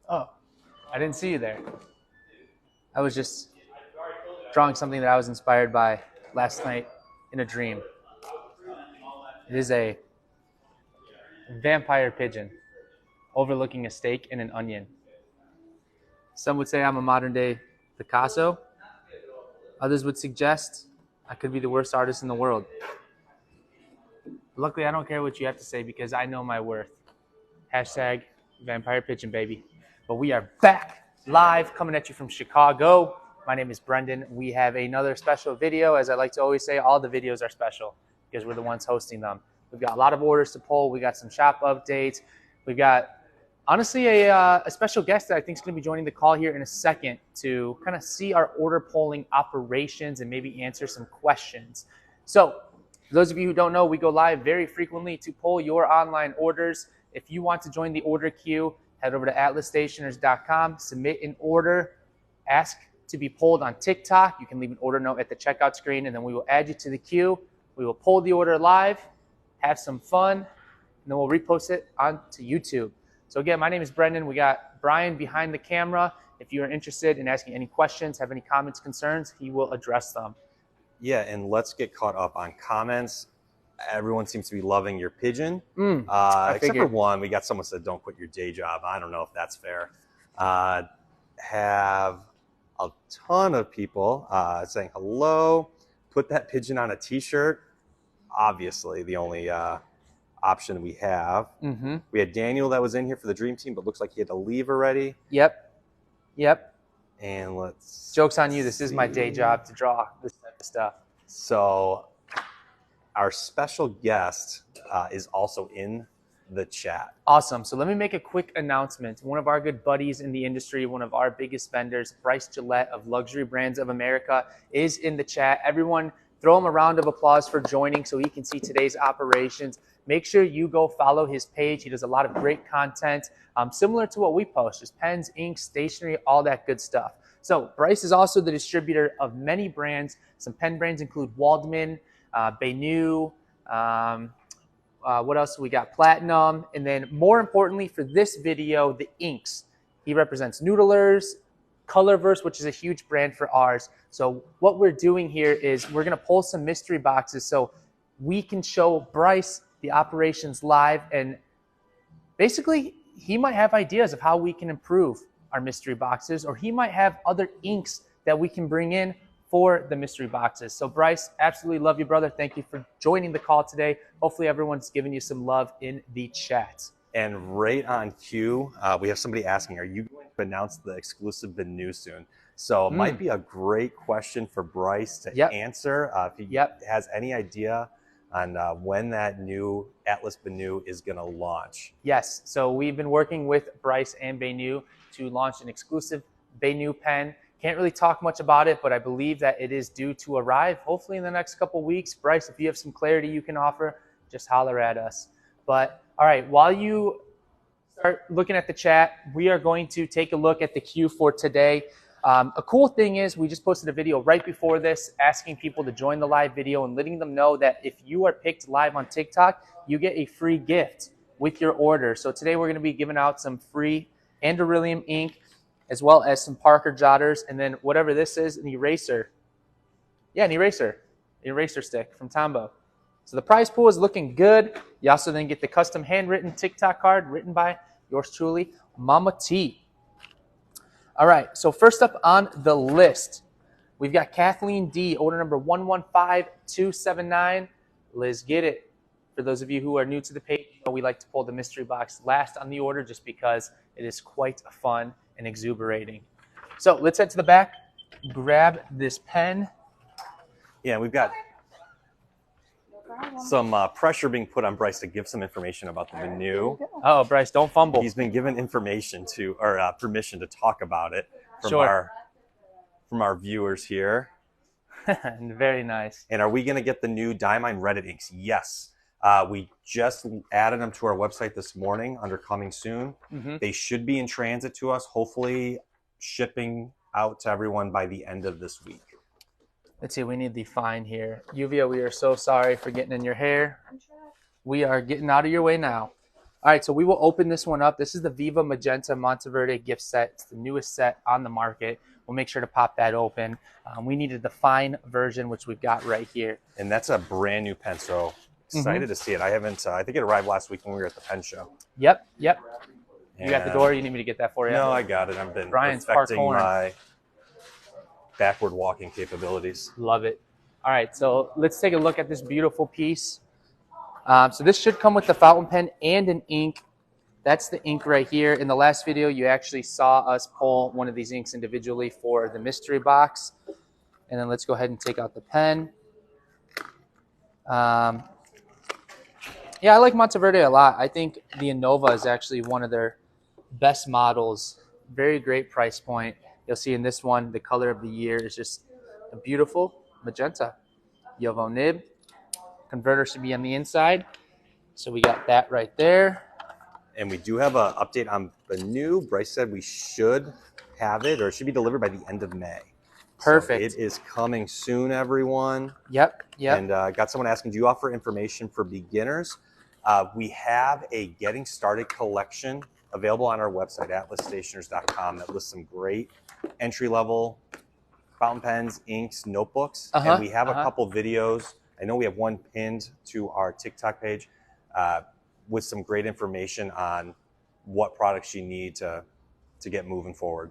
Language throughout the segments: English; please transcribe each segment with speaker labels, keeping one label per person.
Speaker 1: Oh, I didn't see you there. I was just drawing something that I was inspired by last night in a dream. It is a vampire pigeon overlooking a steak and an onion. Some would say I'm a modern day Picasso. Others would suggest I could be the worst artist in the world. Luckily, I don't care what you have to say because I know my worth. Hashtag vampire pigeon, baby. But we are back live coming at you from Chicago. My name is Brendan. We have another special video. As I like to always say, all the videos are special because we're the ones hosting them. We've got a lot of orders to pull. We got some shop updates. We've got, honestly, a special guest that I think is going to be joining the call here in a second to kind of see our order polling operations and maybe answer some questions. So, for those of you who don't know, we go live very frequently to pull your online orders. If you want to join the order queue, head over to atlasstationers.com, submit an order, ask to be pulled on TikTok. You can leave an order note at the checkout screen, and then we will add you to the queue. We will pull the order live, have some fun, and then we'll repost it onto YouTube. So again, my name is Brendan. We got Brian behind the camera. If you are interested in asking any questions, have any comments, concerns, he will address them.
Speaker 2: Yeah, and let's get caught up on comments. Everyone seems to be loving your pigeon. Except for one, we got someone said, don't quit your day job. I don't know if that's fair. Have a ton of people saying hello, put that pigeon on a t-shirt. Obviously, the only option we have. We had Daniel that was in here for the dream team, but looks like he had to leave already.
Speaker 1: Yep.
Speaker 2: And let's...
Speaker 1: Joke's on you. This is my day job to draw this type of stuff.
Speaker 2: So our special guest is also in the chat.
Speaker 1: Awesome. So let me make a quick announcement. One of our good buddies in the industry, one of our biggest vendors, Bryce Gillette of Luxury Brands of America, is in the chat. Everyone, throw him a round of applause for joining so he can see today's operations. Make sure you go follow his page. He does a lot of great content, similar to what we post, just pens, inks, stationery, all that good stuff. So Bryce is also the distributor of many brands. Some pen brands include Waldman, Benu, what else? We got Platinum. And then more importantly for this video, the inks. He represents Noodlers, Colorverse, which is a huge brand for ours. So what we're doing here is we're going to pull some mystery boxes so we can show Bryce the operations live, and basically he might have ideas of how we can improve our mystery boxes, or he might have other inks that we can bring in for the mystery boxes. So Bryce, absolutely love you, brother. Thank you for joining the call today. Hopefully everyone's giving you some love in the chat.
Speaker 2: And right on cue, we have somebody asking, are you going to announce the exclusive Benu soon? So it might be a great question for Bryce to answer. If he has any idea on when that new Atlas Benu is going to launch.
Speaker 1: Yes, so we've been working with Bryce and Benu to launch an exclusive Benu pen. Can't really talk much about it, but I believe that it is due to arrive hopefully in the next couple weeks. Bryce, if you have some clarity you can offer, just holler at us. But all right, while you start looking at the chat, we are going to take a look at the queue for today. A cool thing is we just posted a video right before this asking people to join the live video and letting them know that if you are picked live on TikTok, you get a free gift with your order. So today we're going to be giving out some free Andoryllium ink, as well as some Parker jotters, and then whatever this is, an eraser. Yeah, an eraser stick from Tombow. So the prize pool is looking good. You also then get the custom handwritten TikTok card written by yours truly, Mama T. All right, so first up on the list, we've got Kathleen D, order number 115279. Let's get it. For those of you who are new to the page, we like to pull the mystery box last on the order just because it is quite fun and exuberating. So let's head to the back, grab this pen.
Speaker 2: Yeah, we've got some pressure being put on Bryce to give some information about the Benu.
Speaker 1: Oh, Bryce, don't fumble.
Speaker 2: He's been given information to, or permission to talk about it from our viewers here.
Speaker 1: Very nice.
Speaker 2: And are we going to get the new Diamine Reddit inks? Yes. We just added them to our website this morning under coming soon. They should be in transit to us, hopefully shipping out to everyone by the end of this week.
Speaker 1: Let's see, we need the fine here. Yuvia, we are so sorry for getting in your hair. We are getting out of your way now. All right, so we will open this one up. This is the Viva Magenta Monteverde gift set. It's the newest set on the market. We'll make sure to pop that open. We needed the fine version, which we've got right here.
Speaker 2: And that's a brand new pen, so excited to see it. I haven't, I think it arrived last week when we were at the pen show.
Speaker 1: Yep.
Speaker 2: And
Speaker 1: you got the door? You need me to get that for you?
Speaker 2: No, I got it. I've been
Speaker 1: Brian's
Speaker 2: perfecting
Speaker 1: parkouring.
Speaker 2: my backward walking capabilities.
Speaker 1: Love it. All right, so let's take a look at this beautiful piece. So this should come with the fountain pen and an ink. That's the ink right here. In the last video, you actually saw us pull one of these inks individually for the mystery box. And then let's go ahead and take out the pen. Yeah, I like Monteverde a lot. I think the Innova is actually one of their best models. Very great price point. You'll see in this one, the color of the year is just a beautiful magenta. Yovo nib. Converter should be on the inside. So we got that right there.
Speaker 2: And we do have an update on the new. Bryce said we should have it, or it should be delivered by the end of May.
Speaker 1: Perfect.
Speaker 2: So it is coming soon, everyone.
Speaker 1: Yep.
Speaker 2: And got someone asking, do you offer information for beginners? We have a getting started collection available on our website, atlasstationers.com, that lists some great entry-level fountain pens, inks, notebooks. And we have a couple videos. I know we have one pinned to our TikTok page with some great information on what products you need to get moving forward.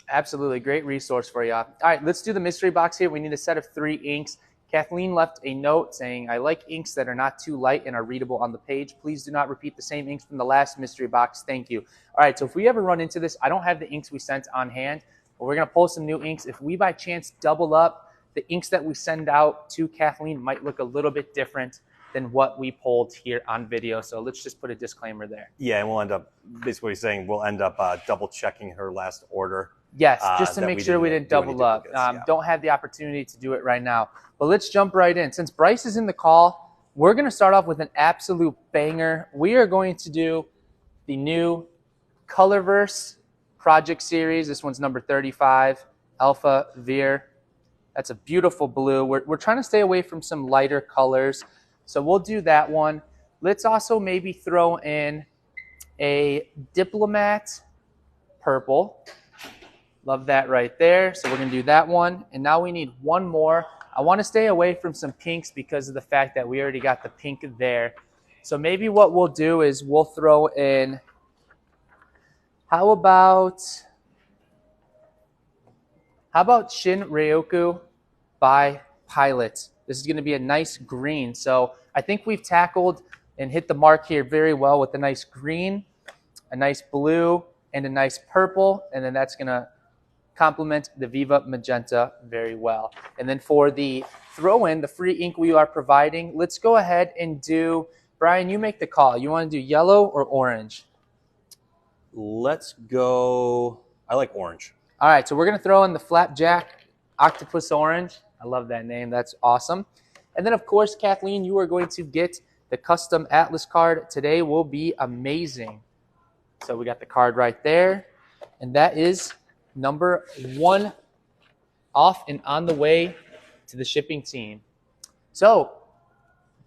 Speaker 1: Absolutely. Great resource for you. All right, let's do the mystery box here. We need a set of 3 inks. Kathleen left a note saying, I like inks that are not too light and are readable on the page. Please do not repeat the same inks from the last mystery box. Thank you. All right, so if we ever run into this, I don't have the inks we sent on hand, but we're going to pull some new inks. If we by chance double up, the inks that we send out to Kathleen might look a little bit different than what we pulled here on video. So let's just put a disclaimer there.
Speaker 2: Yeah, and we'll end up, basically saying we'll end up double checking her last order.
Speaker 1: Yes, just to make sure we didn't double up. Don't have the opportunity to do it right now. But let's jump right in. Since Bryce is in the call, we're going to start off with an absolute banger. We are going to do the new Colorverse Project Series. This one's number 35, Alpha Veer. That's a beautiful blue. We're trying to stay away from some lighter colors. So we'll do that one. Let's also maybe throw in a Diplomat Purple. Love that right there. So we're going to do that one. And now we need one more. I want to stay away from some pinks because of the fact that we already got the pink there. So maybe what we'll do is we'll throw in, how about Shin Ryoku by Pilot? This is going to be a nice green. So I think we've tackled and hit the mark here very well with a nice green, a nice blue, and a nice purple. And then that's going to complement the Viva Magenta very well. And then for the throw-in, the free ink we are providing, let's go ahead and do, Brian, you make the call. You want to do yellow or orange?
Speaker 2: Let's go, I like orange.
Speaker 1: All right, so we're going to throw in the Flapjack Octopus Orange. I love that name. That's awesome. And then, of course, Kathleen, you are going to get the custom Atlas card. Today will be amazing. So we got the card right there. And that is number 1 off and on the way to the shipping team. So,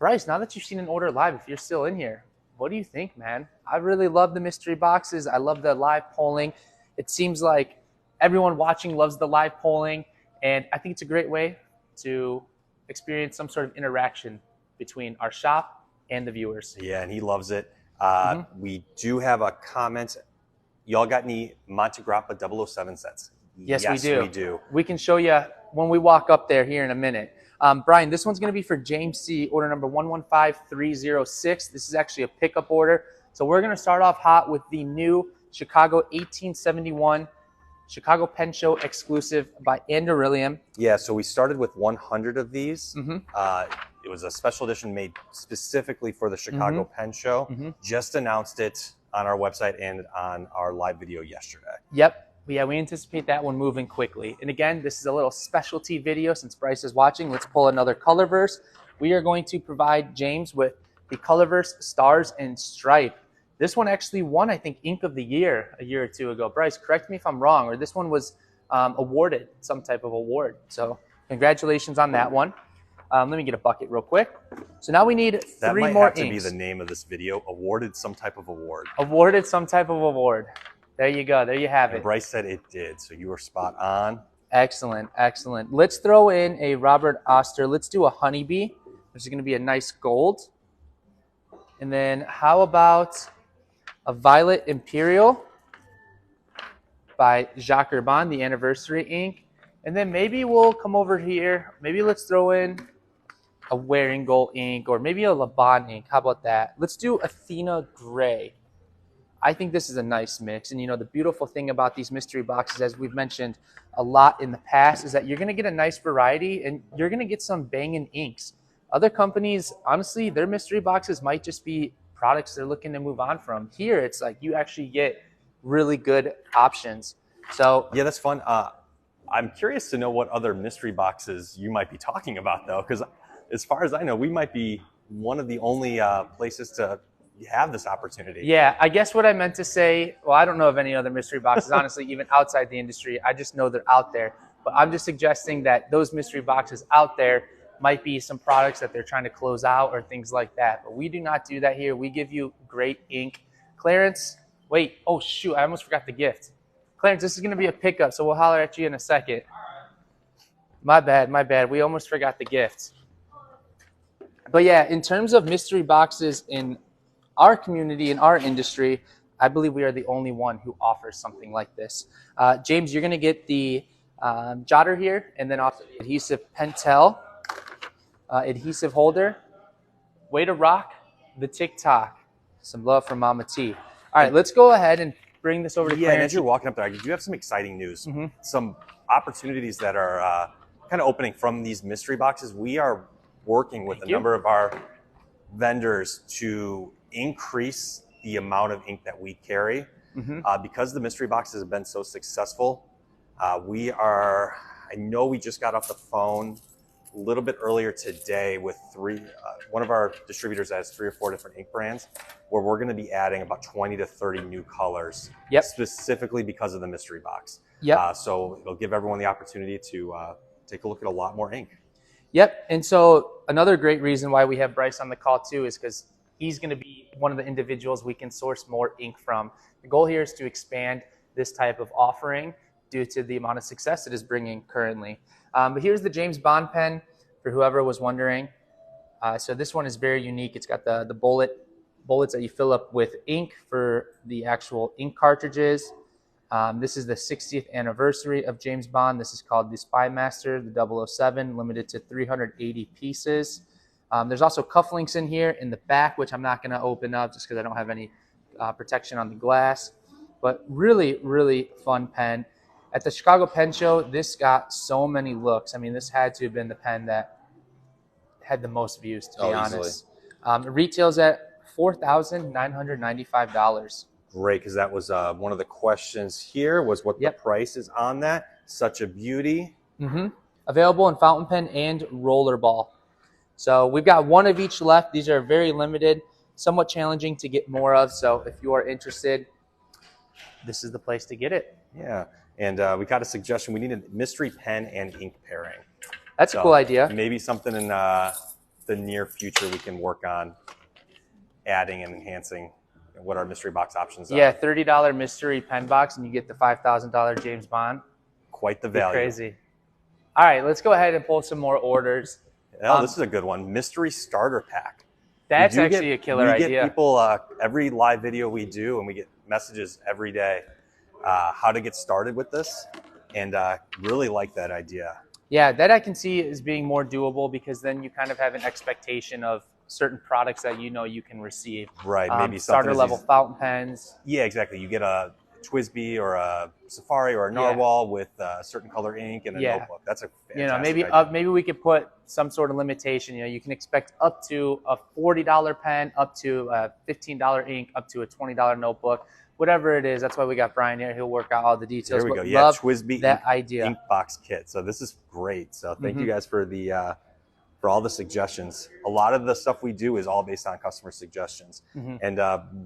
Speaker 1: Bryce, now that you've seen an order live, if you're still in here, what do you think, man? I really love the mystery boxes. I love the live polling. It seems like everyone watching loves the live polling. And I think it's a great way to experience some sort of interaction between our shop and the viewers.
Speaker 2: Yeah, and he loves it. We do have a comment. Y'all got any Montegrappa 007 sets?
Speaker 1: Yes, we do. We can show you when we walk up there here in a minute. Brian, this one's going to be for James C., order number 115306. This is actually a pickup order. So we're going to start off hot with the new Chicago 1871 Chicago Pen Show exclusive by Anderillium.
Speaker 2: Yeah, so we started with 100 of these. It was a special edition made specifically for the Chicago Pen Show. Just announced it on our website and on our live video yesterday.
Speaker 1: Yep. But yeah, we anticipate that one moving quickly. And again, this is a little specialty video since Bryce is watching. Let's pull another Colorverse. We are going to provide James with the Colorverse Stars and Stripe. This one actually won, I think, Ink of the Year a year or two ago. Bryce, correct me if I'm wrong, or this one was awarded some type of award. So congratulations on that one. Let me get a bucket real quick. So now we need three more inks.
Speaker 2: That might have to be the name of this video, awarded some type of award.
Speaker 1: Awarded some type of award. There you go. There you have it.
Speaker 2: Bryce said it did, so you were spot on.
Speaker 1: Excellent, excellent. Let's throw in a Robert Oster. Let's do a Honeybee. This is going to be a nice gold. And then how about a Violet Imperial by Jacques Herbin, the anniversary ink. And then maybe we'll come over here. Maybe let's throw in a Wearing Gold ink or maybe a Laban ink. How about that? Let's do Athena Gray. I think this is a nice mix. And, you know, the beautiful thing about these mystery boxes, as we've mentioned a lot in the past, is that you're going to get a nice variety and you're going to get some banging inks. Other companies, honestly, their mystery boxes might just be products they're looking to move on from. Here, it's like you actually get really good options. So
Speaker 2: yeah, that's fun. I'm curious to know what other mystery boxes you might be talking about, though, because as far as I know, we might be one of the only places to have this opportunity.
Speaker 1: Yeah, I guess what I meant to say, well, I don't know of any other mystery boxes, honestly, even outside the industry. I just know they're out there. But I'm just suggesting that those mystery boxes out there might be some products that they're trying to close out or things like that. But we do not do that here. We give you great ink. Clarence, wait, oh shoot, I almost forgot the gift. Clarence, this is going to be a pickup, so we'll holler at you in a second. My bad, my bad. We almost forgot the gift. But yeah, in terms of mystery boxes in our community, in our industry, I believe we are the only one who offers something like this. James, you're going to get the jotter here, and then also the adhesive pentel, adhesive holder. Way to rock the TikTok. Some love from Mama T. All right, let's go ahead and bring this over to
Speaker 2: Clarence.
Speaker 1: Clarence.
Speaker 2: As you're walking up there, you do have some exciting news. Some opportunities that are kind of opening from these mystery boxes. We are working with a number of our vendors to increase the amount of ink that we carry. Because the mystery boxes have been so successful, I know we just got off the phone a little bit earlier today with one of our distributors that has 3 or 4 different ink brands, where we're going to be adding about 20 to 30 new colors, specifically because of the mystery box. So it'll give everyone the opportunity to take a look at a lot more ink.
Speaker 1: And so another great reason why we have Bryce on the call too is because he's going to be one of the individuals we can source more ink from. The goal here is to expand this type of offering due to the amount of success it is bringing currently. But here's the James Bond pen for whoever was wondering. So this one is very unique. It's got the bullets that you fill up with ink for the actual ink cartridges. This is the 60th anniversary of James Bond. This is called the Spy Master, the 007, limited to 380 pieces. There's also cufflinks in here in the back, which I'm not going to open up just because I don't have any protection on the glass. But really, really fun pen. At the Chicago Pen Show, this got so many looks. I mean, this had to have been the pen that had the most views, to be honest. It retails at $4,995.
Speaker 2: Great, because that was one of the questions here was what the price is on that. Such a beauty.
Speaker 1: Available in fountain pen and rollerball. So we've got one of each left. These are very limited, somewhat challenging to get more of. So if you are interested, this is the place to get it.
Speaker 2: Yeah, and we got a suggestion. We need a mystery pen and ink pairing.
Speaker 1: That's a cool idea.
Speaker 2: Maybe something in the near future we can work on adding and enhancing what our mystery box options are.
Speaker 1: Yeah, $30 mystery pen box, and you get the $5,000 James Bond.
Speaker 2: Quite the value.
Speaker 1: Crazy. All right, let's go ahead and pull some more orders.
Speaker 2: Oh, this is a good one. Mystery starter pack.
Speaker 1: That's actually a killer idea.
Speaker 2: We get people every live video we do, and we get messages every day how to get started with this, and really like that idea.
Speaker 1: Yeah, that I can see as being more doable because then you kind of have an expectation of certain products that you know you can receive.
Speaker 2: Right, maybe
Speaker 1: starter level fountain pens.
Speaker 2: Yeah, exactly. You get a TWSBI or a Safari or a Narwhal with a certain color ink and a notebook. That's a fantastic idea.
Speaker 1: Maybe we could put some sort of limitation. You know, you can expect up to a $40 pen, up to a $15 ink, up to a $20 notebook. whatever it is. That's why we got Brian here. He'll work out all the details.
Speaker 2: There we go.
Speaker 1: Yeah,
Speaker 2: Yeah, Twisby
Speaker 1: that idea.
Speaker 2: ink box kit. So this is great. So thank you guys for the for all the suggestions. A lot of the stuff we do is all based on customer suggestions. And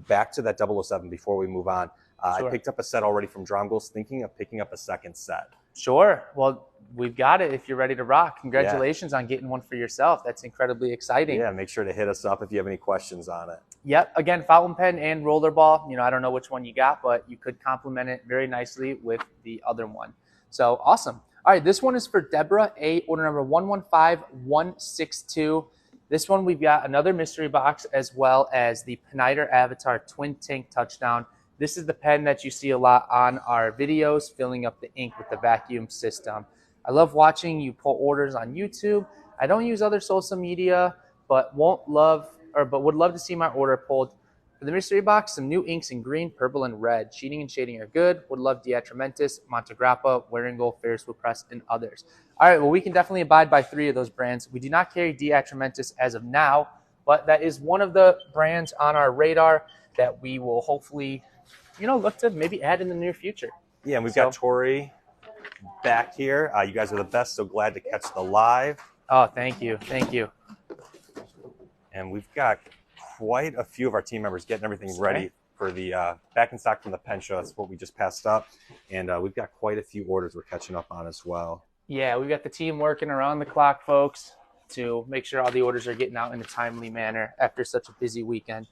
Speaker 2: back to that 007 before we move on.
Speaker 1: Sure.
Speaker 2: I picked up a set already from Dromgoals, thinking of picking up a second set.
Speaker 1: Sure. Well, we've got it if you're ready to rock. Congratulations on getting one for yourself. That's incredibly exciting.
Speaker 2: Yeah, make sure to hit us up if you have any questions on it.
Speaker 1: Yep. Again, fountain pen and rollerball. You know, I don't know which one you got, but you could complement it very nicely with the other one. So awesome. All right, this one is for Deborah A, order number 115162. This one, we've got another mystery box as well as the Pineider Avatar Twin Tank Touchdown. This is the pen that you see a lot on our videos, filling up the ink with the vacuum system. I love watching you pull orders on YouTube. I don't use other social media, but would love to see my order pulled. For the mystery box, some new inks in green, purple, and red. Sheeting and shading are good. Would love Diatramentis, Montegrappa, Waringo, Ferris Wheel Press, and others. All right, well, we can definitely abide by 3 of those brands. We do not carry Diatramentis as of now, but that is one of the brands on our radar that we will hopefully, you know, look to maybe add in the near future.
Speaker 2: Yeah, and we've got Tori back here. You guys are the best. So glad to catch the live.
Speaker 1: Oh, thank you. Thank you.
Speaker 2: And we've got quite a few of our team members getting everything ready for the back in stock from the pen show. That's what we just passed up. And we've got quite a few orders we're catching up on as well.
Speaker 1: Yeah, we've got the team working around the clock, folks, to make sure all the orders are getting out in a timely manner after such a busy weekend.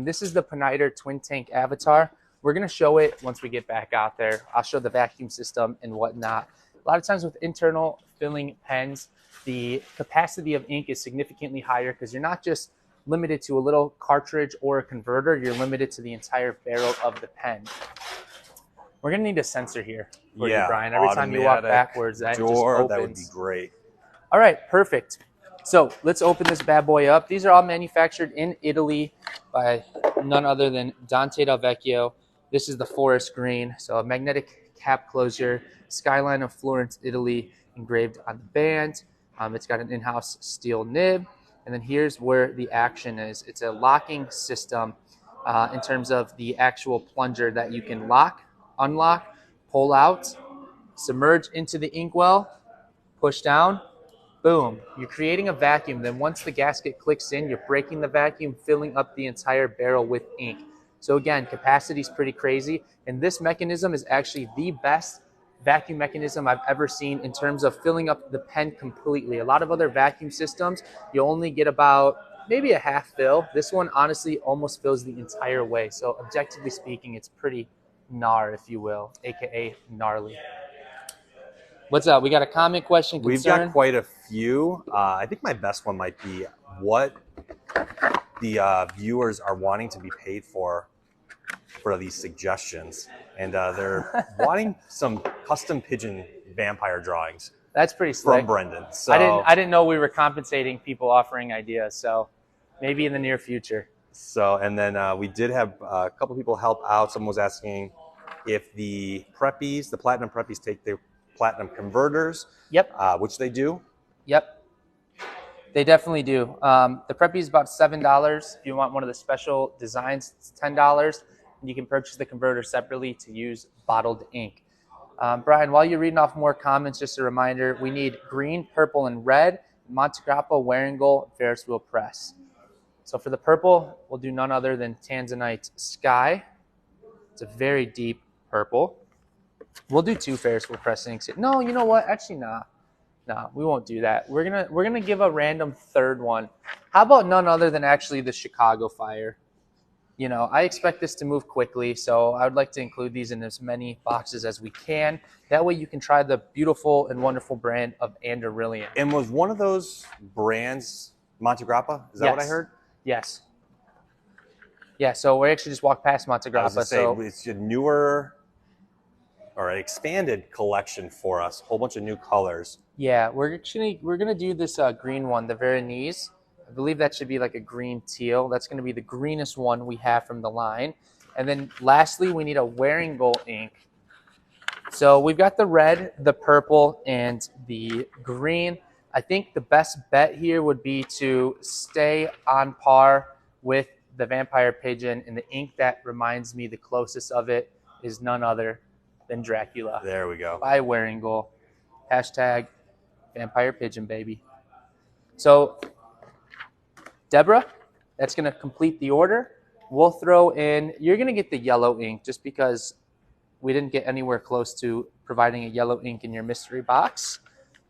Speaker 1: This is the Pineider Twin Tank Avatar. We're going to show it once we get back out there. I'll show the vacuum system and whatnot. A lot of times with internal filling pens, the capacity of ink is significantly higher because you're not just limited to a little cartridge or a converter. You're limited to the entire barrel of the pen. We're going to need a sensor here for you, Brian. Every time you walk backwards, that just opens.
Speaker 2: That would be great.
Speaker 1: All right, perfect. So let's open this bad boy up. These are all manufactured in Italy by none other than Dante Del Vecchio. This is the forest green, so a magnetic cap closure, skyline of Florence, Italy, engraved on the band. It's got an in-house steel nib. And then here's where the action is. It's a locking system in terms of the actual plunger that you can lock, unlock, pull out, submerge into the inkwell, push down, boom. You're creating a vacuum. Then once the gasket clicks in, you're breaking the vacuum, filling up the entire barrel with ink. So again, capacity is pretty crazy. And this mechanism is actually the best vacuum mechanism I've ever seen in terms of filling up the pen completely. A lot of other vacuum systems, you only get about maybe a half fill. This one honestly almost fills the entire way. So objectively speaking, it's pretty gnar, if you will, aka gnarly. What's up? We got a comment, question, concern?
Speaker 2: We've got quite a few. I think my best one might be what the viewers are wanting to be paid for these suggestions. And they're wanting some custom pigeon vampire drawings.
Speaker 1: That's pretty slick.
Speaker 2: From Brendan. So
Speaker 1: I didn't know we were compensating people offering ideas. So maybe in the near future.
Speaker 2: So, and then we did have a couple people help out. Someone was asking if the preppies, the platinum preppies, take the platinum converters. Yep. Which they do.
Speaker 1: Yep. They definitely do. The preppy is about $7. If you want one of the special designs, it's $10. And you can purchase the converter separately to use bottled ink. Brian, while you're reading off more comments, just a reminder, we need green, purple, and red, Montegrappa, Waringo, Ferris Wheel Press. So for the purple, we'll do none other than Tanzanite Sky. It's a very deep purple. We'll do 2 Ferris Wheel Press inks. No, you know what? Actually, nah, we won't do that. We're gonna give a random third one. How about none other than actually the Chicago Fire? You know, I expect this to move quickly, so I would like to include these in as many boxes as we can. That way you can try the beautiful and wonderful brand of Anderillion.
Speaker 2: And was one of those brands Montegrappa? Is that what I heard?
Speaker 1: Yes. Yeah, so we actually just walked past Montegrappa.
Speaker 2: So it's a newer or an expanded collection for us, a whole bunch of new colors.
Speaker 1: Yeah, we're gonna do this green one, the Veronese. I believe that should be like a green teal. That's going to be the greenest one we have from the line. And then lastly, we need a Waringo ink. So we've got the red, the purple, and the green. I think the best bet here would be to stay on par with the vampire pigeon, and the ink that reminds me the closest of it is none other than Dracula.
Speaker 2: There we go.
Speaker 1: By Wearingle. Hashtag vampire pigeon, baby. So, Deborah, that's going to complete the order. We'll throw in, you're going to get the yellow ink just because we didn't get anywhere close to providing a yellow ink in your mystery box.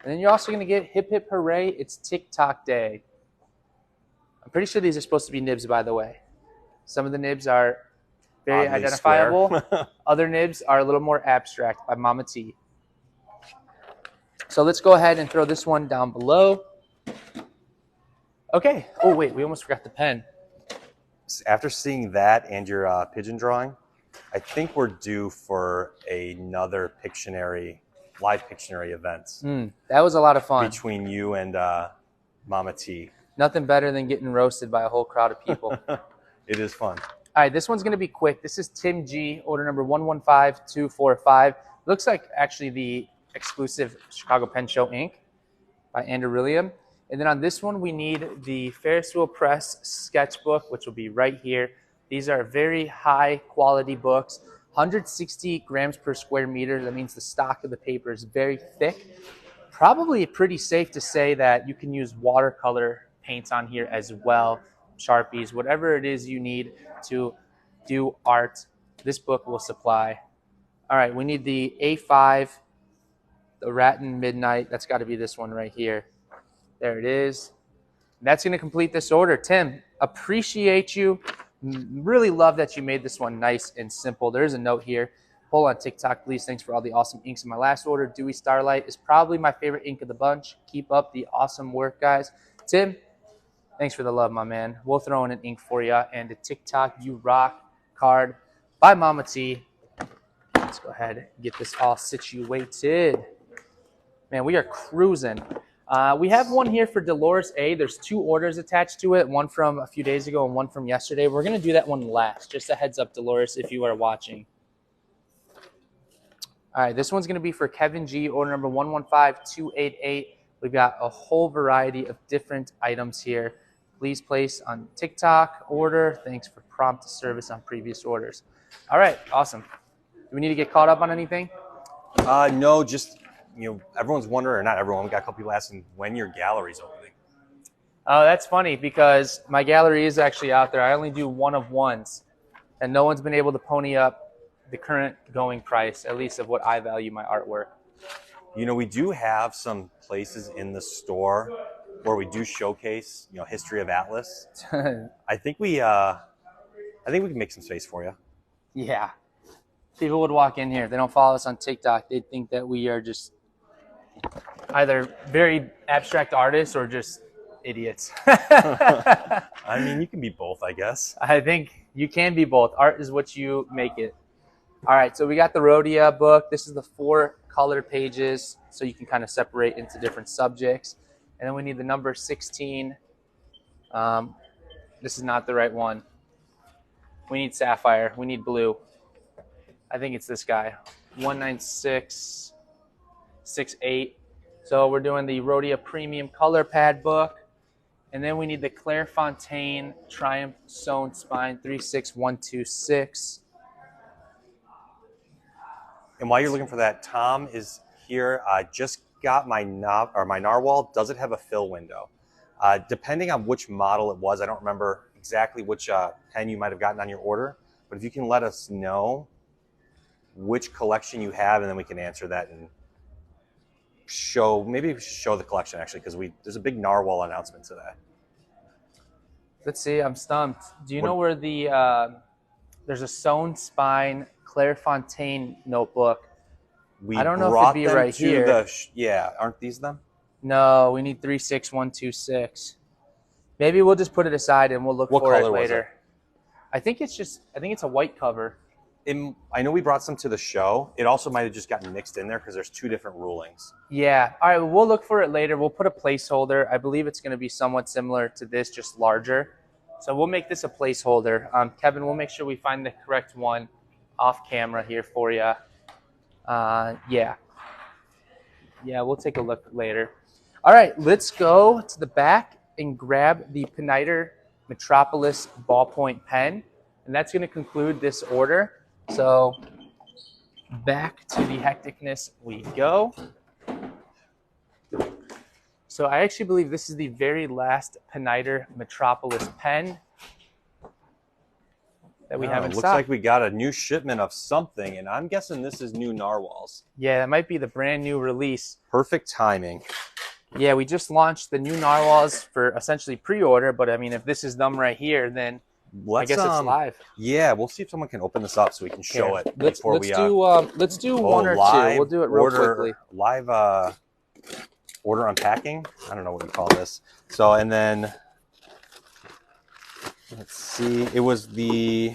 Speaker 1: And then you're also going to get hip hip hooray, it's TikTok day. I'm pretty sure these are supposed to be nibs, by the way. Some of the nibs are very
Speaker 2: oddly
Speaker 1: identifiable. Other nibs are a little more abstract by Mama T. So let's go ahead and throw this one down below. Okay. Oh, wait, we almost forgot the pen.
Speaker 2: After seeing that and your pigeon drawing, I think we're due for another Pictionary, live Pictionary event.
Speaker 1: That was a lot of fun.
Speaker 2: Between you and Mama T.
Speaker 1: Nothing better than getting roasted by a whole crowd of people.
Speaker 2: It is fun.
Speaker 1: All right, this one's going to be quick. This is Tim G, order number 115245. Looks like actually the exclusive Chicago Pen Show ink by Andrew William. And then on this one, we need the Ferris Wheel Press sketchbook, which will be right here. These are very high quality books, 160 grams per square meter. That means the stock of the paper is very thick. Probably pretty safe to say that you can use watercolor paints on here as well, Sharpies, whatever it is you need to do art, this book will supply. All right, we need the A5, the Rattan Midnight. That's got to be this one right here. There it is. That's going to complete this order. Tim, appreciate you. Really love that you made this one nice and simple. There's a note here. Pull on TikTok, please. Thanks for all the awesome inks in my last order. Dewy Starlight is probably my favorite ink of the bunch. Keep up the awesome work, guys. Tim, thanks for the love, my man. We'll throw in an ink for you. And a TikTok You Rock card by Mama T. Let's go ahead and get this all situated. Man, we are cruising. We have one here for Dolores A. There's 2 orders attached to it, one from a few days ago and one from yesterday. We're going to do that one last. Just a heads up, Dolores, if you are watching. All right, this one's going to be for Kevin G, order number 115288. We've got a whole variety of different items here. Please place on TikTok order. Thanks for prompt service on previous orders. All right, awesome. Do we need to get caught up on anything?
Speaker 2: No, just... everyone's wondering, or not everyone, we got a couple people asking when your gallery's opening.
Speaker 1: Oh, that's funny because my gallery is actually out there. I only do one of ones, and no one's been able to pony up the current going price, at least of what I value my artwork.
Speaker 2: We do have some places in the store where we do showcase, history of Atlas. I think we can make some space for you.
Speaker 1: Yeah. People would walk in here. If they don't follow us on TikTok, they'd think that we are just either very abstract artists or just idiots.
Speaker 2: I mean, you can be both, I guess.
Speaker 1: I think you can be both. Art is what you make it. All right, so we got the Rhodia book. This is the 4 color pages, so you can kind of separate into different subjects. And then we need the number 16. This is not the right one. We need sapphire. We need blue. I think it's this guy, 19668. So we're doing the Rhodia Premium Color Pad book. And then we need the Clairefontaine Triumph Sewn Spine 36126.
Speaker 2: And while you're looking for that, Tom is here. Just got my narwhal. Does it have a fill window? Depending on which model it was, I don't remember exactly which pen you might have gotten on your order. But if you can let us know which collection you have, and then we can answer that and maybe we should show the collection actually, because there's a big narwhal announcement today.
Speaker 1: Let's see, I'm stumped. Do you know where there's a sewn spine Clairefontaine notebook? I don't know if it'd be right here.
Speaker 2: Yeah, aren't these them?
Speaker 1: No, we need 36126. Maybe we'll just put it aside and we'll look for it later. Was it? I think it's a white cover.
Speaker 2: I know we brought some to the show. It also might have just gotten mixed in there because there's 2 different rulings.
Speaker 1: Yeah. All right, we'll look for it later. We'll put a placeholder. I believe it's going to be somewhat similar to this, just larger. So we'll make this a placeholder. Kevin, we'll make sure we find the correct one off camera here for you. Yeah, we'll take a look later. All right, let's go to the back and grab the Peniter Metropolis ballpoint pen. And that's going to conclude this order. So back to the hecticness we go. So I actually believe this is the very last Peniter Metropolis pen that we have in
Speaker 2: looks
Speaker 1: stock.
Speaker 2: like we got a new shipment of something, and I'm guessing this is new narwhals.
Speaker 1: Yeah, that might be the brand new release.
Speaker 2: Perfect timing.
Speaker 1: Yeah, we just launched the new narwhals for essentially pre-order, but I mean, if this is them right here, then I guess it's live.
Speaker 2: Yeah, we'll see if someone can open this up so we can show it before
Speaker 1: let's do one or two. We'll do it real quickly.
Speaker 2: Live order unpacking. I don't know what you call this. So, and then let's see. It was the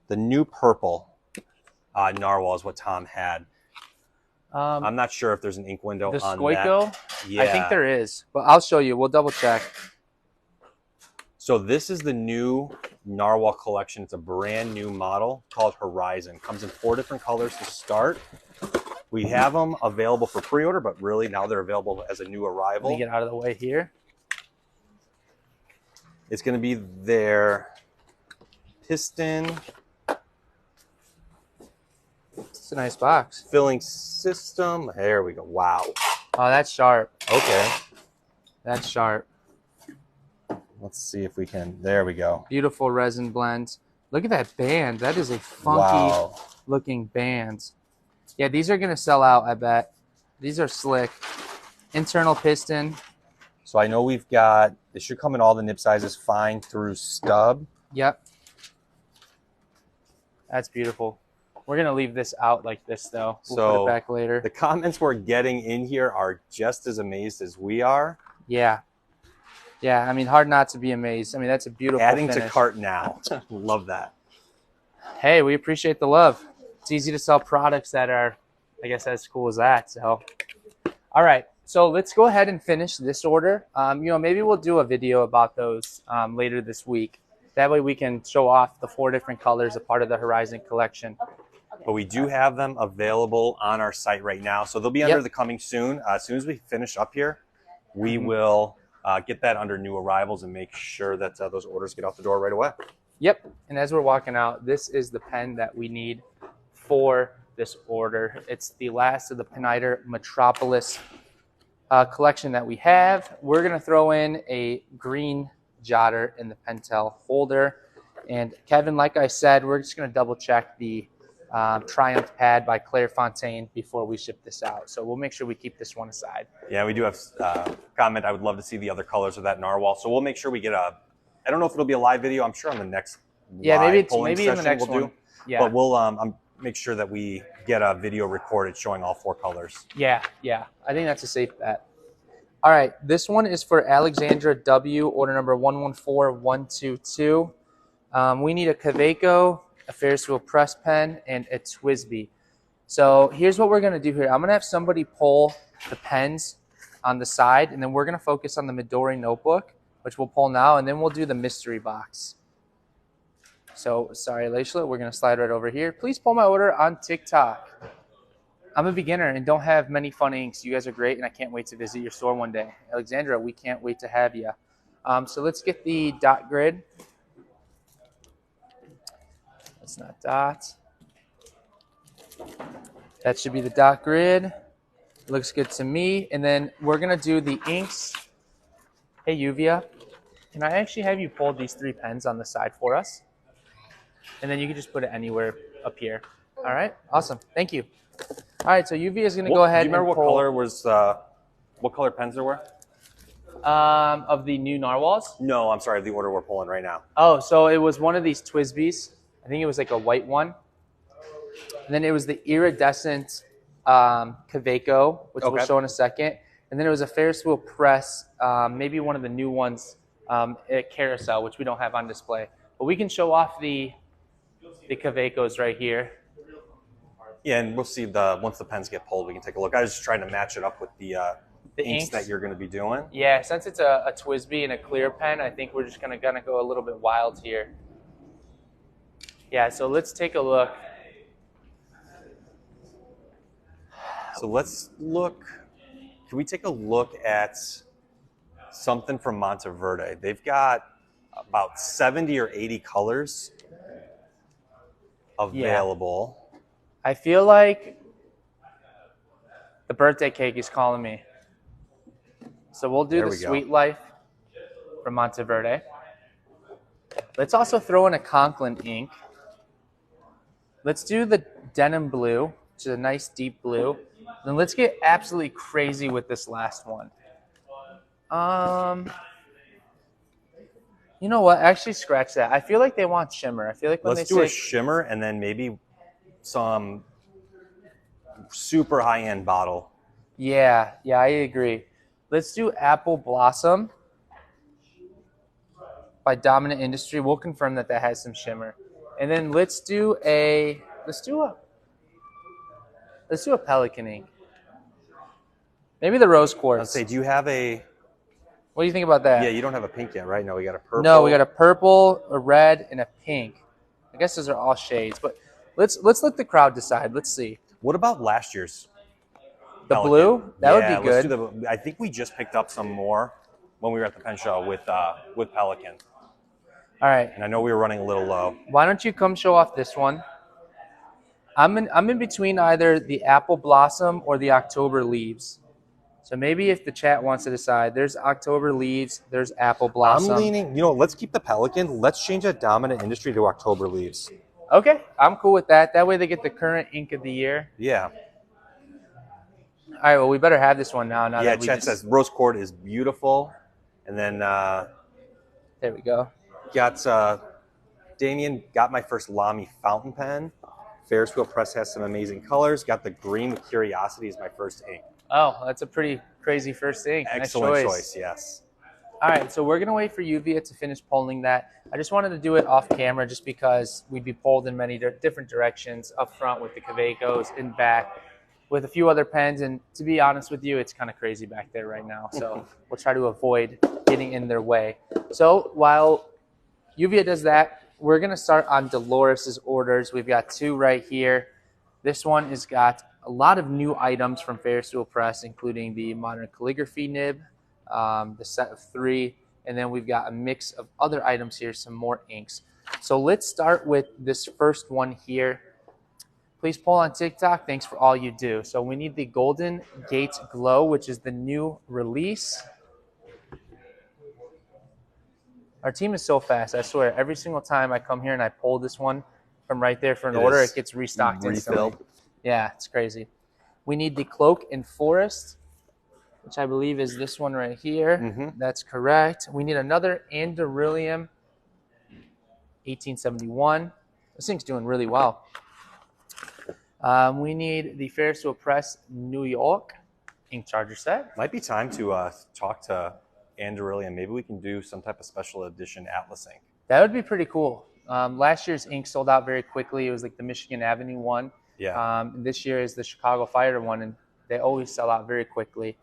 Speaker 2: new purple narwhal is what Tom had. I'm not sure if there's an ink window
Speaker 1: the
Speaker 2: on
Speaker 1: Squeako?
Speaker 2: that. Yeah.
Speaker 1: I think there is, but I'll show you. We'll double check.
Speaker 2: So this is the new narwhal collection. It's a brand new model called Horizon. Comes in 4 different colors to start. We have them available for pre-order, but really now they're available as a new arrival.
Speaker 1: Let me get out of the way here.
Speaker 2: It's going to be their piston.
Speaker 1: It's a nice box.
Speaker 2: Filling system. There we go. Wow.
Speaker 1: Oh, that's sharp.
Speaker 2: Okay.
Speaker 1: That's sharp.
Speaker 2: Let's see if we can. There we go.
Speaker 1: Beautiful resin blends. Look at that band. That is a funky looking band. Yeah, these are going to sell out, I bet. These are slick. Internal piston.
Speaker 2: So I know we've got, it should come in all the nib sizes fine through stub.
Speaker 1: Yep. That's beautiful. We're going to leave this out like this, though. We'll put it back later.
Speaker 2: The comments we're getting in here are just as amazed as we are.
Speaker 1: Yeah. Yeah, I mean, hard not to be amazed. I mean, that's a beautiful
Speaker 2: Adding
Speaker 1: finish.
Speaker 2: to cart now. Love that.
Speaker 1: Hey, we appreciate the love. It's easy to sell products that are, I guess, as cool as that. So, all right. So let's go ahead and finish this order. Maybe we'll do a video about those later this week. That way we can show off the 4 different colors, a part of the Horizon collection.
Speaker 2: But we do have them available on our site right now. So they'll be under the coming soon. As soon as we finish up here, we will get that under new arrivals and make sure that those orders get out the door right away.
Speaker 1: Yep. And as we're walking out, this is the pen that we need for this order. It's the last of the Peniter Metropolis collection that we have. We're going to throw in a green jotter in the Pentel holder. And Kevin, like I said, we're just going to double check the Triumph pad by Clairefontaine before we ship this out. So we'll make sure we keep this one aside.
Speaker 2: Yeah, we do have a comment. I would love to see the other colors of that narwhal. So we'll make sure we get I don't know if it'll be a live video. I'm sure on the next
Speaker 1: maybe
Speaker 2: in
Speaker 1: the next one. Yeah.
Speaker 2: But we'll make sure that we get a video recorded showing all 4 colors.
Speaker 1: Yeah. I think that's a safe bet. All right, this one is for Alexandra W, order number 114122. We need a Kaweco, a Ferris wheel press pen, and a Twisby. So here's what we're going to do here. I'm going to have somebody pull the pens on the side, and then we're going to focus on the Midori notebook, which we'll pull now, and then we'll do the mystery box. So, sorry, Laishla, we're going to slide right over here. Please pull my order on TikTok. I'm a beginner and don't have many fun inks. You guys are great, and I can't wait to visit your store one day. Alexandra, we can't wait to have you. So let's get the dot grid. That's not dot. That should be the dot grid. Looks good to me. And then we're going to do the inks. Hey, Yuvia, can I actually have you pull these 3 pens on the side for us? And then you can just put it anywhere up here. All right, awesome. Thank you. All right, so Yuvia is going to go ahead and
Speaker 2: do you remember
Speaker 1: pull,
Speaker 2: what color pens there were?
Speaker 1: Of the new narwhals?
Speaker 2: No, I'm sorry, the order we're pulling right now.
Speaker 1: Oh, so it was one of these Twisbys. I think it was like a white one. And then it was the iridescent Kaweco, which we'll show in a second. And then it was a Ferris wheel press, maybe one of the new ones at Carousel, which we don't have on display. But we can show off the Kawecos right here.
Speaker 2: Yeah, and we'll see once the pens get pulled, we can take a look. I was just trying to match it up with the inks that you're going to be doing.
Speaker 1: Yeah, since it's a Twisby and a clear pen, I think we're just going to go a little bit wild here. Yeah, so let's take a look.
Speaker 2: So let's look. Can we take a look at something from Monteverde? They've got about 70 or 80 colors available.
Speaker 1: Yeah. I feel like the birthday cake is calling me. So we'll do the Sweet Life from Monteverde. Let's also throw in a Conklin ink. Let's do the denim blue, which is a nice deep blue. Then let's get absolutely crazy with this last one. You know what? Actually, scratch that. I feel like they want shimmer. I feel like when
Speaker 2: let's do a shimmer and then maybe some super high-end bottle.
Speaker 1: Yeah, I agree. Let's do Apple Blossom by Dominant Industry. We'll confirm that has some shimmer. And then let's do a Pelican ink. Maybe the rose quartz.
Speaker 2: Let's say, do you have a...
Speaker 1: What do you think about that?
Speaker 2: Yeah, you don't have a pink yet, right? No, we got a purple.
Speaker 1: No, we got a purple, a red, and a pink. I guess those are all shades, but let's let the crowd decide. Let's see.
Speaker 2: What about last year's?
Speaker 1: The Pelican? Blue? That would be good.
Speaker 2: Let's do I think we just picked up some more when we were at the pen show with Pelican.
Speaker 1: All right.
Speaker 2: And I know we were running a little low.
Speaker 1: Why don't you come show off this one? I'm in between either the Apple Blossom or the October Leaves. So maybe if the chat wants to decide, there's October Leaves, there's Apple Blossom.
Speaker 2: I'm leaning, let's keep the Pelican. Let's change that Dominant Industry to October Leaves.
Speaker 1: Okay, I'm cool with that. That way they get the current ink of the year.
Speaker 2: Yeah.
Speaker 1: All right, well, we better have this one now.
Speaker 2: Yeah, chat says rose quartz is beautiful. And then...
Speaker 1: there we go.
Speaker 2: Got Damien, got my first Lamy fountain pen. Ferris Wheel Press has some amazing colors. Got the green with Curiosity as my first ink.
Speaker 1: Oh, that's a pretty crazy first ink.
Speaker 2: Excellent
Speaker 1: nice
Speaker 2: choice, yes.
Speaker 1: All right, so we're going to wait for Uvia to finish polling that. I just wanted to do it off camera just because we'd be polled in many different directions, up front with the Kavecos, in back with a few other pens. And to be honest with you, it's kind of crazy back there right now. So we'll try to avoid getting in their way. So while Uvia does that, we're going to start on Dolores's orders. We've got two right here. This one has got a lot of new items from Ferris Wheel Press, including the modern calligraphy nib, the set of 3, and then we've got a mix of other items here, some more inks. So let's start with this first one here. Please poll on TikTok. Thanks for all you do. So we need the Golden Gate Glow, which is the new release. Our team is so fast, I swear. Every single time I come here and I pull this one from right there for an order, it gets restocked instantly. Yeah, it's crazy. We need the Cloak and Forest, which I believe is this one right here. Mm-hmm. That's correct. We need another Andoryllium 1871. This thing's doing really well. We need the Ferris Wheel Press New York ink charger set.
Speaker 2: Might be time to talk to Andoryllium. Maybe we can do some type of special edition Atlas ink.
Speaker 1: That would be pretty cool. Last year's ink sold out very quickly. It was like the Michigan Avenue one.
Speaker 2: Yeah.
Speaker 1: This year is the Chicago Fire one, and they always sell out very quickly.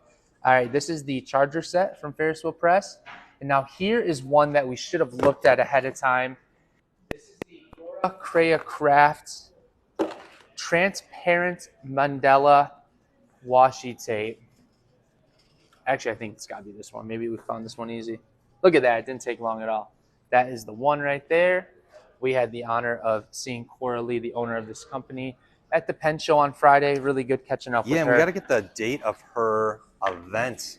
Speaker 1: All right, this is the charger set from Ferris Wheel Press. And now here is one that we should have looked at ahead of time. This is the Dora Crea Craft Transparent Mandela Washi Tape. Actually, I think it's got to be this one. Maybe we found this one easy. Look at that. It didn't take long at all. That is the one right there. We had the honor of seeing Cora Lee, the owner of this company, at the pen show on Friday. Really good catching up with her.
Speaker 2: Yeah, and we got to get the date of her event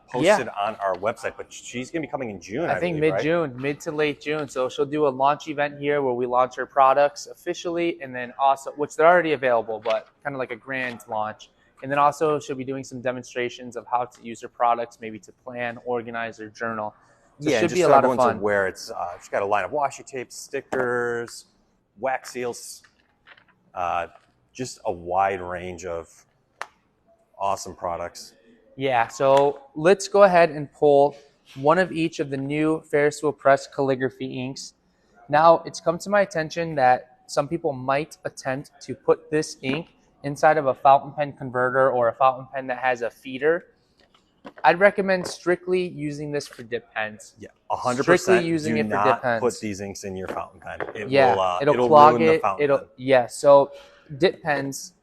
Speaker 2: posted on our website, but she's going to be coming in June, I
Speaker 1: think
Speaker 2: believe,
Speaker 1: mid-June, mid to late June. So she'll do a launch event here where we launch her products officially, and then also, which they're already available, but kind of like a grand launch. And then also she'll be doing some demonstrations of how to use her products, maybe to plan, organize, or journal. So
Speaker 2: yeah,
Speaker 1: it should
Speaker 2: just
Speaker 1: be a lot of fun.
Speaker 2: To wear. It's she's got a line of washi tapes, stickers, wax seals, just a wide range of awesome products.
Speaker 1: Yeah, so let's go ahead and pull one of each of the new Ferris Wheel Press calligraphy inks. Now, it's come to my attention that some people might attempt to put this ink inside of a fountain pen converter or a fountain pen that has a feeder. I'd recommend strictly using this for dip pens.
Speaker 2: Yeah, 100%.
Speaker 1: Strictly using it for dip pens.
Speaker 2: Put these inks in your fountain pen.
Speaker 1: It'll clog it. So dip pens.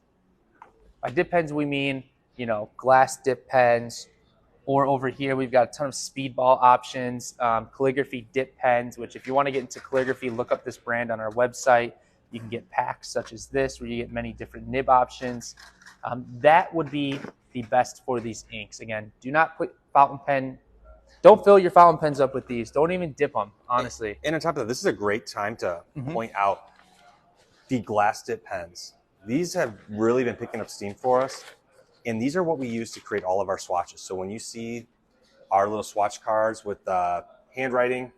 Speaker 1: By dip pens, we mean glass dip pens Or over here, we've got a ton of speedball options, calligraphy dip pens, which if you want to get into calligraphy, look up this brand on our website. You can get packs such as this, where you get many different nib options. That would be the best for these inks. Again, do not put fountain pen. Don't fill your fountain pens up with these. Don't even dip them, honestly.
Speaker 2: And on top of that, this is a great time to point out the glass dip pens. These have really been picking up steam for us. And these are what we use to create all of our swatches. So when you see our little swatch cards with handwriting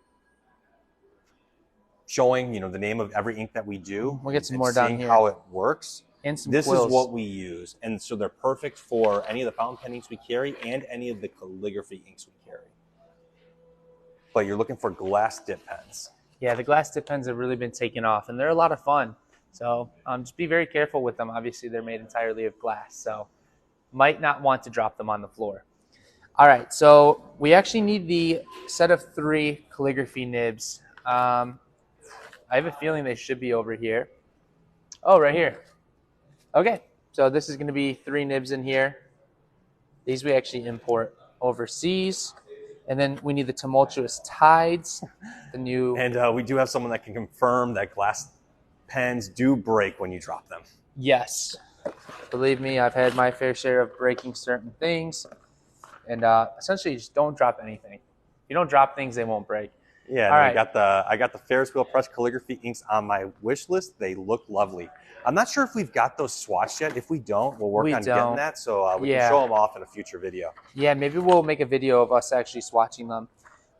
Speaker 2: showing, the name of every ink that we do,
Speaker 1: we'll get some more down here.
Speaker 2: How it works.
Speaker 1: And some
Speaker 2: this
Speaker 1: quills.
Speaker 2: Is what we use. And so they're perfect for any of the fountain pen inks we carry and any of the calligraphy inks we carry. But you're looking for glass dip pens.
Speaker 1: Yeah, the glass dip pens have really been taking off, and they're a lot of fun. So just be very careful with them. Obviously, they're made entirely of glass, so might not want to drop them on the floor. All right, so we actually need the set of 3 calligraphy nibs. I have a feeling they should be over here. Oh, right here. Okay, so this is going to be 3 nibs in here. These we actually import overseas. And then we need the tumultuous tides, the new...
Speaker 2: And we do have someone that can confirm that glass pens do break when you drop them.
Speaker 1: Yes. Believe me, I've had my fair share of breaking certain things. And essentially, just don't drop anything. If you don't drop things, they won't break.
Speaker 2: Yeah,
Speaker 1: all right.
Speaker 2: I got the Ferris wheel press calligraphy inks on my wish list. They look lovely. I'm not sure if we've got those swatched yet. If we don't, we'll work on getting that. So we can show them off in a future video.
Speaker 1: Yeah, maybe we'll make a video of us actually swatching them.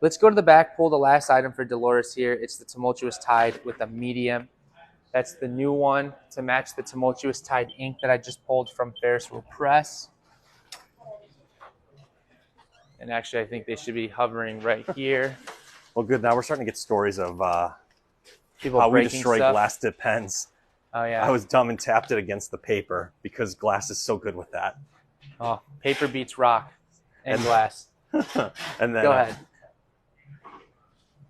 Speaker 1: Let's go to the back, pull the last item for Dolores here. It's the Tumultuous Tide with a medium. That's the new one to match the Tumultuous Tide ink that I just pulled from Ferris Wheel Press. And actually, I think they should be hovering right here.
Speaker 2: Well, good. Now we're starting to get stories of
Speaker 1: people
Speaker 2: how we
Speaker 1: breaking
Speaker 2: destroy
Speaker 1: stuff.
Speaker 2: glass dip pens.
Speaker 1: Oh, yeah.
Speaker 2: I was dumb and tapped it against the paper because glass is so good with that.
Speaker 1: Oh, paper beats rock and glass.
Speaker 2: And then
Speaker 1: go ahead.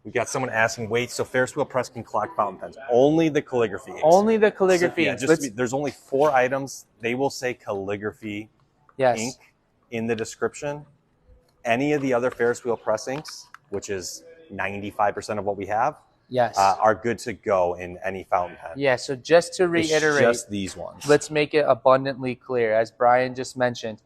Speaker 2: We got someone asking, wait, so Ferris wheel press can clog fountain pens? Only the calligraphy inks.
Speaker 1: Only the calligraphy
Speaker 2: so,
Speaker 1: inks.
Speaker 2: There's only 4 items. They will say calligraphy ink in the description. Any of the other Ferris wheel press inks, which is 95% of what we have, are good to go in any fountain pen. Yeah,
Speaker 1: so just to reiterate,
Speaker 2: it's just these ones.
Speaker 1: Let's make it abundantly clear. As Brian just mentioned,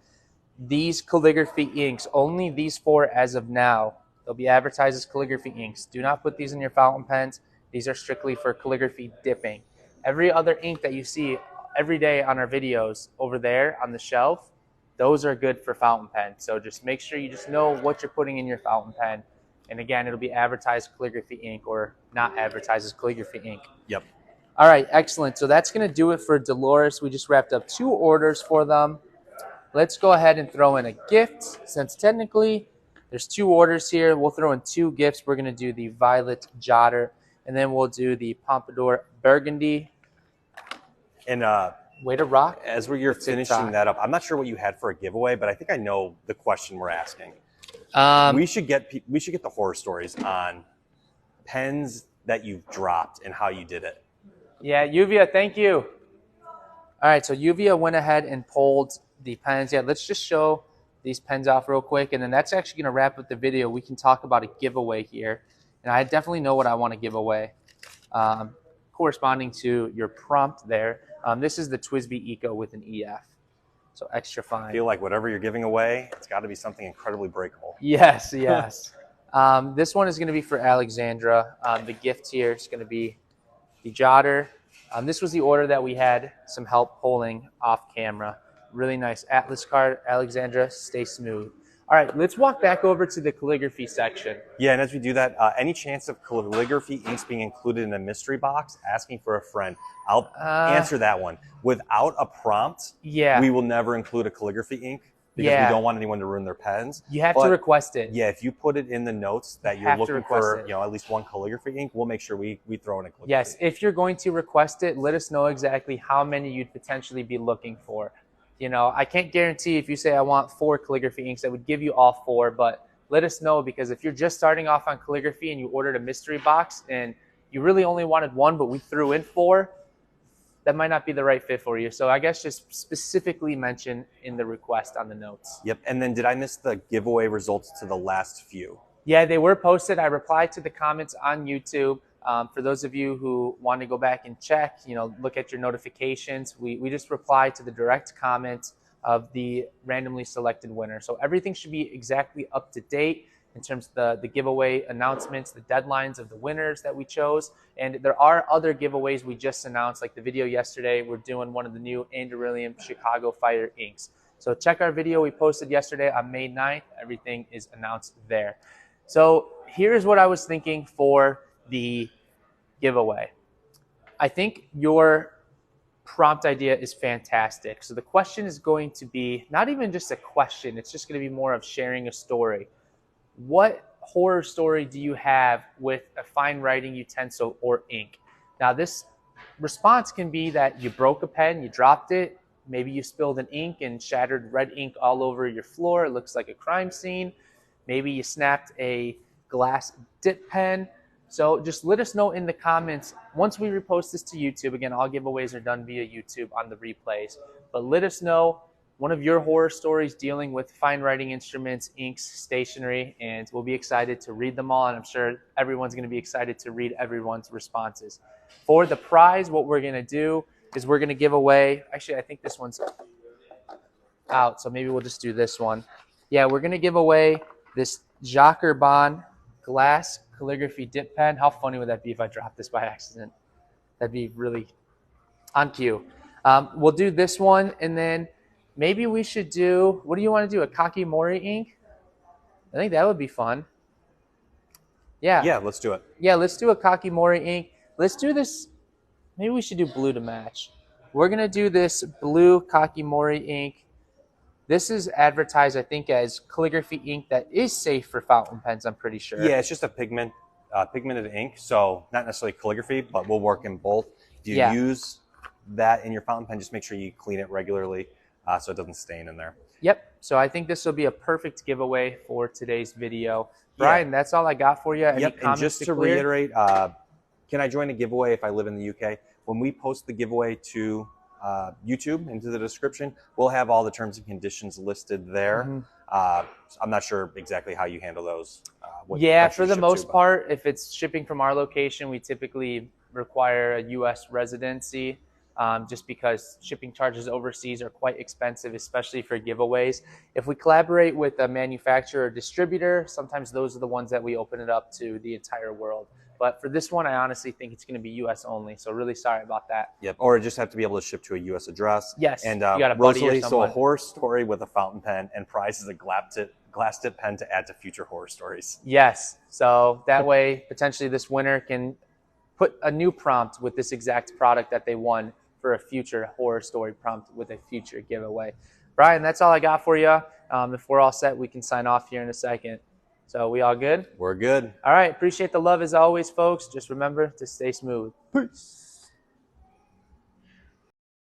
Speaker 1: these calligraphy inks, only these 4 as of now, they'll be advertised as calligraphy inks. Do not put these in your fountain pens. These are strictly for calligraphy dipping. Every other ink that you see every day on our videos over there on the shelf, those are good for fountain pen. So just make sure you just know what you're putting in your fountain pen. And again, it'll be advertised calligraphy ink or not advertised as calligraphy ink.
Speaker 2: Yep.
Speaker 1: All right, excellent. So that's going to do it for Dolores. We just wrapped up 2 orders for them. Let's go ahead and throw in a gift. Since technically there's 2 orders here, we'll throw in 2 gifts. We're going to do the Violet Jotter, and then we'll do the Pompadour Burgundy.
Speaker 2: And
Speaker 1: way to rock.
Speaker 2: As you're finishing that up, I'm not sure what you had for a giveaway, but I think I know the question we're asking. We should get the horror stories on pens that you've dropped and how you did it.
Speaker 1: Yeah, Yuvia, thank you. All right, so Yuvia went ahead and pulled the pens. Yeah, let's just show these pens off real quick, and then that's actually going to wrap up the video. We can talk about a giveaway here, and I definitely know what I want to give away, corresponding to your prompt there. This is the TWSBI Eco with an EF. So extra fine.
Speaker 2: I feel like whatever you're giving away, it's got to be something incredibly breakable.
Speaker 1: Yes, yes. This one is going to be for Alexandra. The gift here is going to be the Jotter. This was the order that we had some help pulling off camera. Really nice Atlas card. Alexandra, stay smooth. All right, let's walk back over to the calligraphy section.
Speaker 2: Yeah, and as we do that, any chance of calligraphy inks being included in a mystery box? Asking for a friend. I'll answer that one. Without a prompt, we will never include a calligraphy ink because we don't want anyone to ruin their pens.
Speaker 1: You have to request it.
Speaker 2: Yeah, if you put it in the notes that you're looking for, at least 1 calligraphy ink, we'll make sure we throw in a calligraphy.
Speaker 1: Yes, if you're going to request it, let us know exactly how many you'd potentially be looking for. You know, I can't guarantee if you say I want 4 calligraphy inks, I would give you all 4, but let us know, because if you're just starting off on calligraphy and you ordered a mystery box and you really only wanted 1, but we threw in 4, that might not be the right fit for you. So I guess just specifically mention in the request on the notes.
Speaker 2: Yep. And then did I miss the giveaway results to the last few?
Speaker 1: Yeah, they were posted. I replied to the comments on YouTube. For those of you who want to go back and check, look at your notifications, we just replied to the direct comment of the randomly selected winner. So everything should be exactly up to date in terms of the giveaway announcements, the deadlines of the winners that we chose. And there are other giveaways we just announced, like the video yesterday. We're doing one of the new Anderillium Chicago Fire inks. So check our video we posted yesterday on May 9th. Everything is announced there. So here's what I was thinking for the giveaway. I think your prompt idea is fantastic. So the question is going to be not even just a question, it's just going to be more of sharing a story. What horror story do you have with a fine writing utensil or ink? Now this response can be that you broke a pen, you dropped it, maybe you spilled an ink and shattered red ink all over your floor. It looks like a crime scene. Maybe you snapped a glass dip pen. So just let us know in the comments. Once we repost this to YouTube, again, all giveaways are done via YouTube on the replays. But let us know one of your horror stories dealing with fine writing instruments, inks, stationery, and we'll be excited to read them all. And I'm sure everyone's going to be excited to read everyone's responses. For the prize, what we're going to do is we're going to give away, actually, I think this one's out, so maybe we'll just do this one. Yeah, we're going to give away this Jacques Herbin glass calligraphy dip pen. How funny would that be if I dropped this by accident? That'd be really on cue. We'll do this one, and then maybe we should do, what do you want to do, a Kakimori ink? I think that would be fun. Yeah.
Speaker 2: Yeah, let's do it.
Speaker 1: Yeah, let's do a Kakimori ink. Let's do this, maybe we should do blue to match. We're going to do this blue Kakimori ink. This is advertised, I think, as calligraphy ink that is safe for fountain pens, I'm pretty sure.
Speaker 2: Yeah, it's just a pigmented ink, so not necessarily calligraphy, but we'll work in both. If you use that in your fountain pen, just make sure you clean it regularly so it doesn't stain in there.
Speaker 1: Yep, so I think this will be a perfect giveaway for today's video. Brian, that's all I got for you. Any comments
Speaker 2: and just to reiterate, can I join a giveaway if I live in the UK? When we post the giveaway to YouTube into the description, we'll have all the terms and conditions listed there. I'm not sure exactly how you handle those.
Speaker 1: Yeah, for the most part, if it's shipping from our location, we typically require a U.S. residency just because shipping charges overseas are quite expensive, especially for giveaways. If we collaborate with a manufacturer or distributor, sometimes those are the ones that we open it up to the entire world. But for this one, I honestly think it's going to be U.S. only. So really sorry about that.
Speaker 2: Yep. Or just have to be able to ship to a U.S. address.
Speaker 1: Yes.
Speaker 2: And
Speaker 1: you got a buddy or
Speaker 2: so a horror story with a fountain pen and prize is a glass tip pen to add to future horror stories.
Speaker 1: Yes. So that way, potentially this winner can put a new prompt with this exact product that they won for a future horror story prompt with a future giveaway. Brian, that's all I got for you. If we're all set, we can sign off here in a second. So we all good?
Speaker 2: We're good.
Speaker 1: All right. Appreciate the love as always, folks. Just remember to stay smooth. Peace.